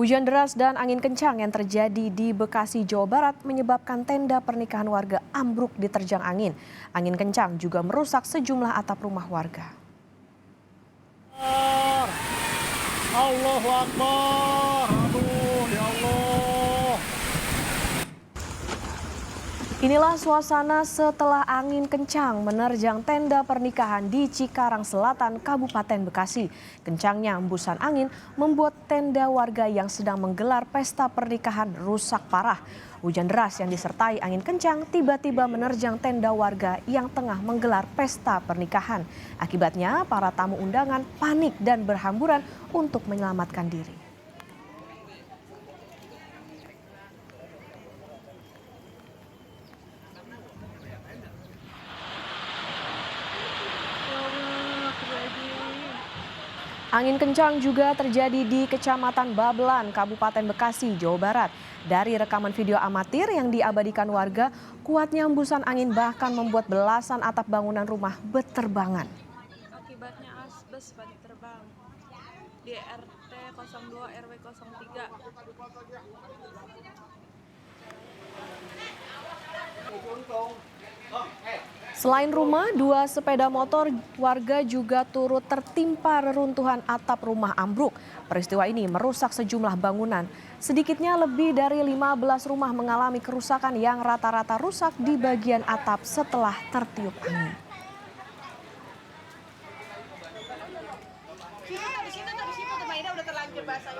Hujan deras dan angin kencang yang terjadi di Bekasi, Jawa Barat menyebabkan tenda pernikahan warga ambruk diterjang angin. Angin kencang juga merusak sejumlah atap rumah warga. Allahu Akbar. Aduh, ya Allah. Inilah suasana setelah angin kencang menerjang tenda pernikahan di Cikarang Selatan, Kabupaten Bekasi. Kencangnya embusan angin membuat tenda warga yang sedang menggelar pesta pernikahan rusak parah. Hujan deras yang disertai angin kencang tiba-tiba menerjang tenda warga yang tengah menggelar pesta pernikahan. Akibatnya para tamu undangan panik dan berhamburan untuk menyelamatkan diri. Angin kencang juga terjadi di Kecamatan Babelan, Kabupaten Bekasi, Jawa Barat. Dari rekaman video amatir yang diabadikan warga, kuatnya embusan angin bahkan membuat belasan atap bangunan rumah berterbangan. Akibatnya asbes pada terbang di RT 02 RW 03. Selain rumah, 2 sepeda motor warga juga turut tertimpa reruntuhan atap rumah ambruk. Peristiwa ini merusak sejumlah bangunan. Sedikitnya lebih dari 15 rumah mengalami kerusakan yang rata-rata rusak di bagian atap setelah tertiup angin. Di situ tuh, Maida udah terlanjur basah.